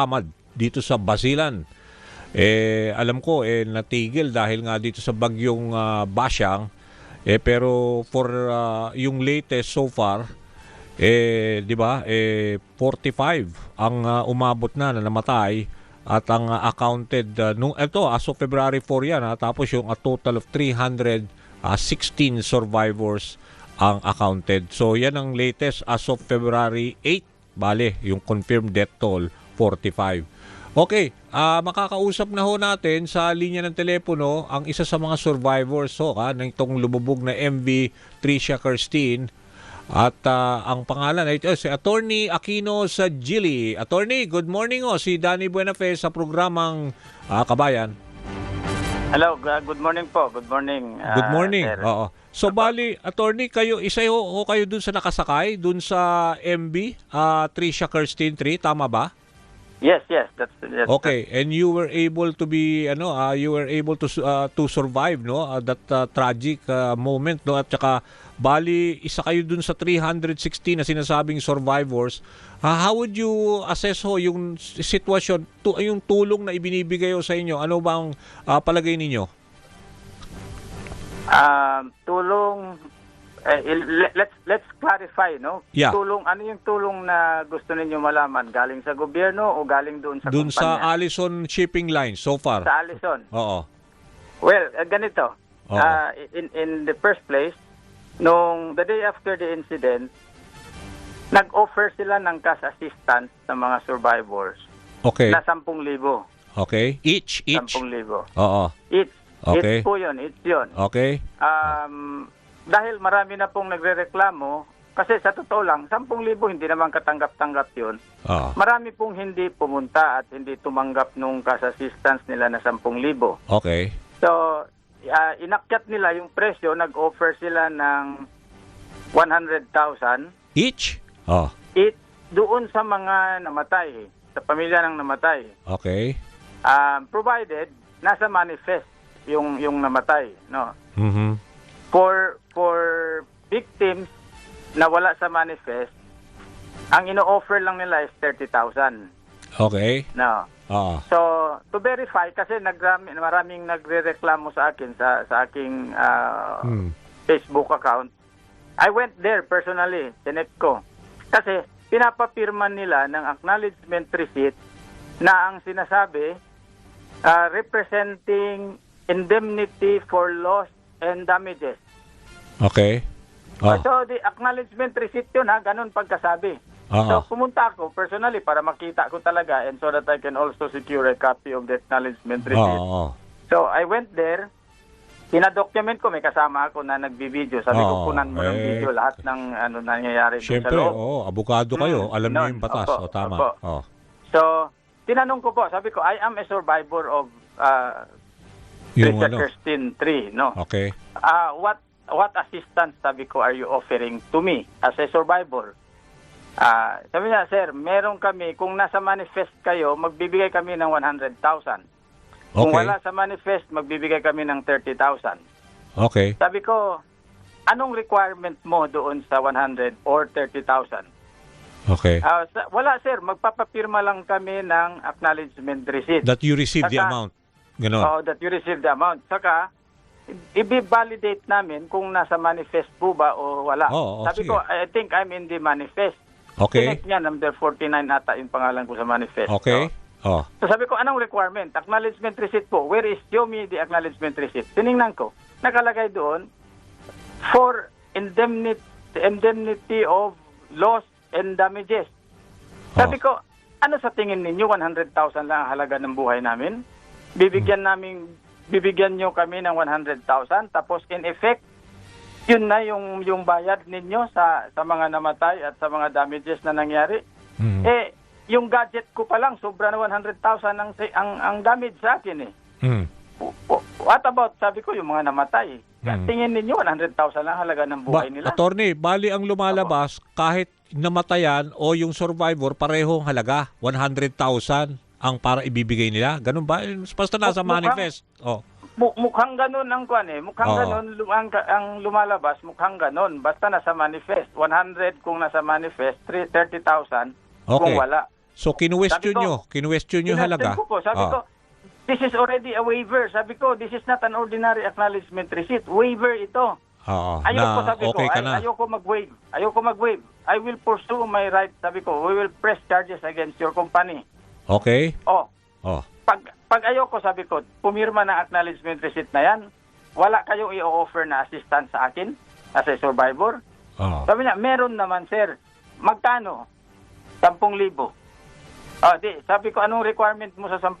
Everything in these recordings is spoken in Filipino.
amad dito sa Basilan. Alam ko natigil dahil nga dito sa bagyong Basyang. Pero for yung latest so far, 'di ba? 45 ang umabot na namatay at ang accounted nung ito as of February 4 yan, tapos yung a total of 316 survivors ang accounted. So yan ang latest as of February 8. Bale, yung confirmed death toll 45. Okay, makakausap na ho natin sa linya ng telepono ang isa sa mga survivors ng itong lumubog na MV Tricia Kirstine. At ang pangalan ay si Attorney Aquino sa Gili. Attorney, good morning si Danny Buenafe sa programang Kabayan. Hello, good morning po. Good morning. Good morning. Sir. Oo. So bali, Attorney, kayo isa ho kayo dun sa nakasakay dun sa MV Tricia Kirstine 3, tama ba? Yes, that's okay, and you were able to be you were able to survive that tragic moment at saka bali isa kayo dun sa 316 na sinasabing survivors. How would you assess yung sitwasyon, yung tulong na ibinibigay sa inyo? Ano bang palagay ninyo? Tulong, let's clarify, no? Yeah. Tulong, ano yung tulong na gusto ninyo malaman? Galing sa gobyerno o galing doon sa Doon kumpanya? sa Allison Shipping Line so far. Sa Allison? Oo. Well, ganito. Oo. In the first place, nung the day after the incident, nag-offer sila ng cash assistance sa mga survivors Okay. na 10,000. Okay. Each. 10,000. Oo. Each. Okay. Each po yun. Each yun. Okay. Dahil marami na pong nagrereklamo, kasi sa totoo lang, 10,000 hindi naman katanggap-tanggap yun. Oo. Marami pong hindi pumunta at hindi tumanggap nung cash assistance nila na 10,000. Okay. So, inakyat nila yung presyo, nag-offer sila ng 100,000 Each? Oh. doon sa mga namatay, sa pamilya ng namatay. Okay. Provided nasa manifest yung namatay, no. Mhm. For victims na wala sa manifest, ang ino-offer lang nila is 30,000. Okay. No. Oo. So, to verify, kasi maraming nagrereklamo sa akin sa aking Facebook account. I went there personally, tinek ko. Kasi pinapapirman nila ng acknowledgement receipt na ang sinasabi representing indemnity for loss and damages. Okay. Oh. So, the acknowledgement receipt yun, ganun pagkasabi. So, pumunta ako personally para makita ko talaga and so that I can also secure a copy of the acknowledgement receipt. So, I went there, pinadocument ko, may kasama ako na nagbibideo. Sabi ko, kunan mo ng video lahat ng nangyayari doon sa Siyempre, loob. abogado kayo. Alam niyo yung batas. Opo, Tama. opo. Oh. So, tinanong ko po, sabi ko, I am a survivor of Yung Tricia Kirstine 3, no? Okay. What assistance, sabi ko, are you offering to me as a survivor? Sabi niya, sir, meron kami, kung nasa manifest kayo, magbibigay kami ng 100,000. Kung Okay. wala sa manifest, magbibigay kami ng 30,000. Okay. Sabi ko, anong requirement mo doon sa 100 or 30,000? Okay. Wala, sir, magpapapirma lang kami ng acknowledgement receipt. That you receive the Saka- amount. Ganon. That you receive the amount. Saka, i-validate namin kung nasa manifest po ba o wala. Sabi sige. ko, I think I'm in the manifest. Okay. Connect niya, number 49 ata yung pangalan ko sa manifest. Okay. Oh. So sabi ko, anong requirement? Acknowledgement receipt po. Where is, show me the acknowledgement receipt. Tiningnan ko. Nakalagay doon, for indemnity of loss and damages. Sabi ko, ano sa tingin ninyo, 100,000 lang ang halaga ng buhay namin? Bibigyan nyo kami ng 100,000, tapos in effect, yun na yung bayad ninyo sa mga namatay at sa mga damages na nangyari. Yung gadget ko pa lang, sobra na 100,000 ang damage sa akin eh. What about, sabi ko, yung mga namatay? Tingin ninyo, 100,000 lang halaga ng buhay nila? Attorney, bali ang lumalabas, kahit namatayan o yung survivor, parehong halaga, 100,000 ang para ibibigay nila. Ganun ba? Basta nasa manifest. Oh. Mukhang ganun ang kwan eh. Mukhang ganun ang lumalabas. Mukhang ganun. Basta nasa manifest. 100 kung nasa manifest, 30,000 kung wala. So, kinuwestiyon nyo halaga? Ko po, sabi ko, this is already a waiver. Sabi ko, this is not an ordinary acknowledgement receipt. Waiver ito. Oo, Ayoko, sabi okay ko, ka na. ayoko mag-waive. I will pursue my right. Sabi ko, we will press charges against your company. Okay? Oh, Oh. pag ayoko, sabi ko, pumirma ng acknowledgement receipt na yan, wala kayong i-offer na assistance sa akin as a survivor. Oh. Sabi niya, meron naman, sir. Magkano? 10,000. Sabi ko, anong requirement mo sa 10,000?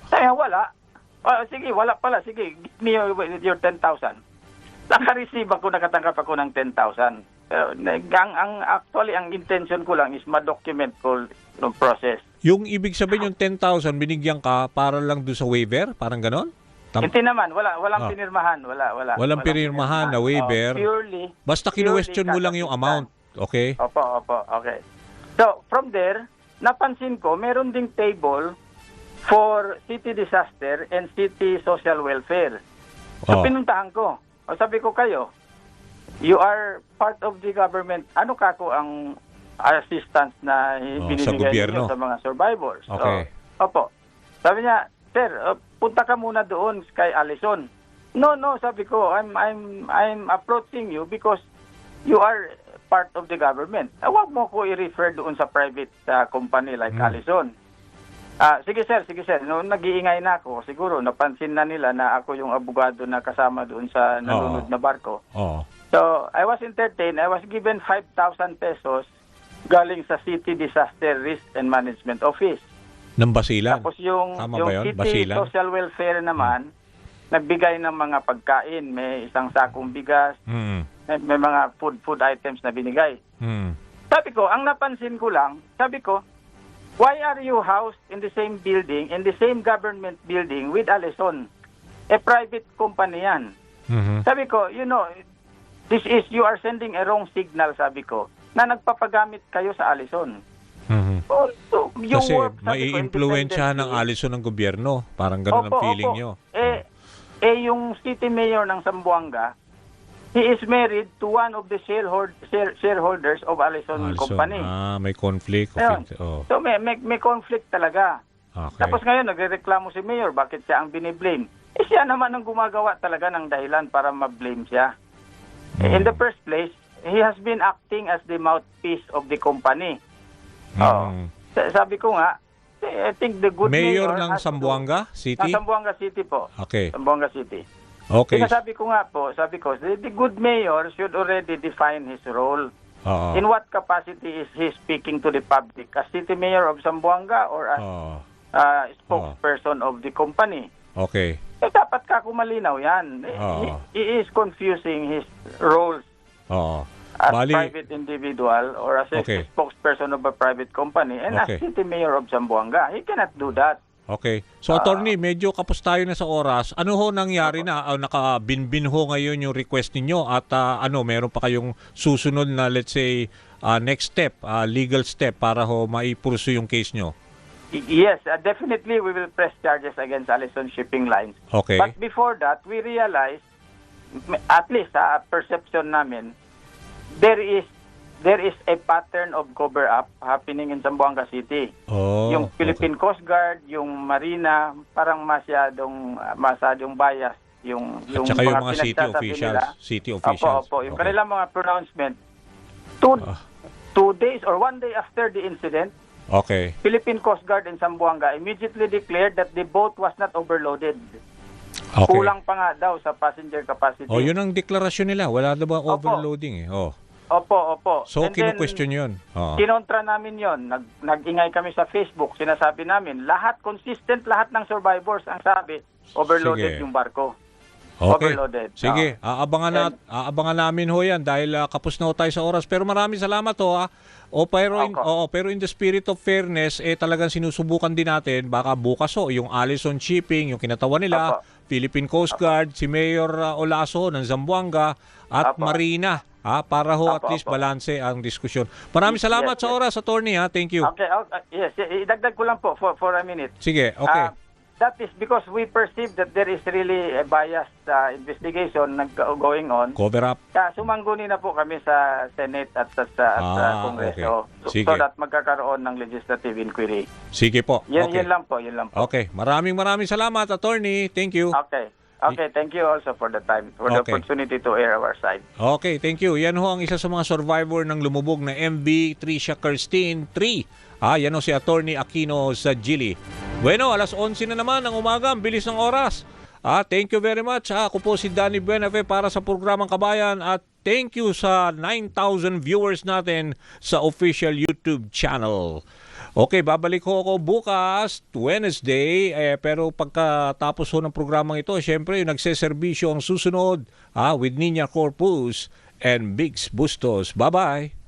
Sabi niya, wala. Sige, wala pala. Sige, give me your 10,000. Naka-receive ako, nakatanggap ako ng 10,000. Pero actually, ang intention ko lang is ma-document ko yung process. Yung ibig sabihin yung 10,000, binigyan ka para lang doon sa waiver? Parang ganon? Hindi naman, walang pinirmahan. Walang pinirmahan na waiver. Purely. Basta kinu-question mo lang yung amount. Okay? Opo, okay. So, from there, napansin ko, meron ding table for city disaster and city social welfare. So, pinuntahan ko. Sabi ko kayo, you are part of the government. Ano kako ang assistance na binibigay niyo sa mga survivors? Okay. Opo. Sabi niya, sir, punta ka muna doon kay Allison. No, sabi ko, I'm approaching you because you are part of the government. Huwag mo ko i-refer doon sa private company like Allison. Sige sir. Noong nag-iingay na ako, siguro napansin na nila na ako yung abogado na kasama doon sa nalunod na barko. So, I was entertained. I was given 5,000 pesos galing sa City Disaster Risk and Management Office. Ng Basilan? Tapos yung City Basilan? Social Welfare naman, nagbigay ng mga pagkain. May isang sakong bigas, may mga food items na binigay. Sabi ko, ang napansin ko lang, sabi ko, why are you housed in the same building, in the same government building with Allison? A private company yan. Sabi ko, you are sending a wrong signal, sabi ko, na nagpapagamit kayo sa Allison. So, kasi mai-impluwensyahan ng Allison ng gobyerno. Parang ganun ang feeling nyo. Yung city mayor ng Zamboanga, he is married to one of the shareholders of Allison Company. May conflict. So may conflict talaga. Okay. Tapos ngayon, nagrereklamo si Mayor, bakit siya ang biniblame? Siya naman ang gumagawa talaga ng dahilan para ma-blame siya. In the first place, he has been acting as the mouthpiece of the company. Sabi ko nga, I think the good mayor ng Zamboanga City? Zamboanga City po. Okay. Zamboanga City. Okay. Sabi ko, the good mayor should already define his role. In what capacity is he speaking to the public? As city mayor of Zamboanga or as spokesperson of the company? Okay. Dapat malinaw yan. He is confusing his roles as private individual or as a spokesperson of a private company and as city mayor of Zamboanga. He cannot do that. Okay. So, attorney, medyo kapos tayo na sa oras. Ano ho nangyari na? Nakabinbin ho ngayon yung request ninyo at meron pa kayong susunod na, let's say, next step, legal step para ho maipursu yung case nyo? Yes, definitely we will press charges against Allison Shipping Lines. Okay. But before that, we realized, at least sa perception namin, there is a pattern of cover-up happening in Zamboanga City. Yung Philippine Coast Guard, yung Marina, parang masyadong bias. At saka yung mga city officials. Opo. Yung kanilang mga pronouncement, two days or 1 day after the incident, Philippine Coast Guard in Zamboanga immediately declared that the boat was not overloaded. Kulang pa nga daw sa passenger capacity. Yun ang deklarasyon nila. Wala daw ba overloading? Opo. So, kinu-question yun? Kinontra namin yun. Nag-ingay kami sa Facebook. Sinasabi namin, consistent lahat ng survivors ang sabi, overloaded yung barko. Overloaded. Sige, aabangan namin ho yan dahil kapos na ho tayo sa oras. Pero maraming salamat ho pero in the spirit of fairness, talagang sinusubukan din natin, baka bukas yung Allison Shipping, yung kinatawan nila, Philippine Coast Guard, si Mayor Olaso ng Zamboanga at Marina. Para ho at least balanse ang diskusyon. Maraming salamat sa oras, attorney. Thank you. Okay. Yes, idagdag ko lang po for a minute. Sige, okay. that is because we perceive that there is really a biased investigation going on. Cover up. Kaya sumangguni na po kami sa Senate at sa Kongreso okay. so that magkakaroon ng legislative inquiry. Sige po. Yun Okay. lang po. Okay. Maraming salamat, Attorney. Thank you. Okay, thank you also for the time, for the opportunity to air our side. Okay, thank you. Yan ho ang isa sa mga survivor ng lumubog na MV Tricia Kirstine 3. Yan ho si Attorney Aquino sa Gili. Bueno, alas 11 na naman ng umaga. Ang bilis ng oras. Thank you very much. Ako po si Danny Buenafe para sa programang Kabayan at thank you sa 9,000 viewers natin sa official YouTube channel. Okay, babalik ho ako bukas, Wednesday, pero pagkatapos ho ng programang ito, syempre yung nagseserbisyo ang susunod with Nina Corpus and Biggs Bustos. Bye-bye!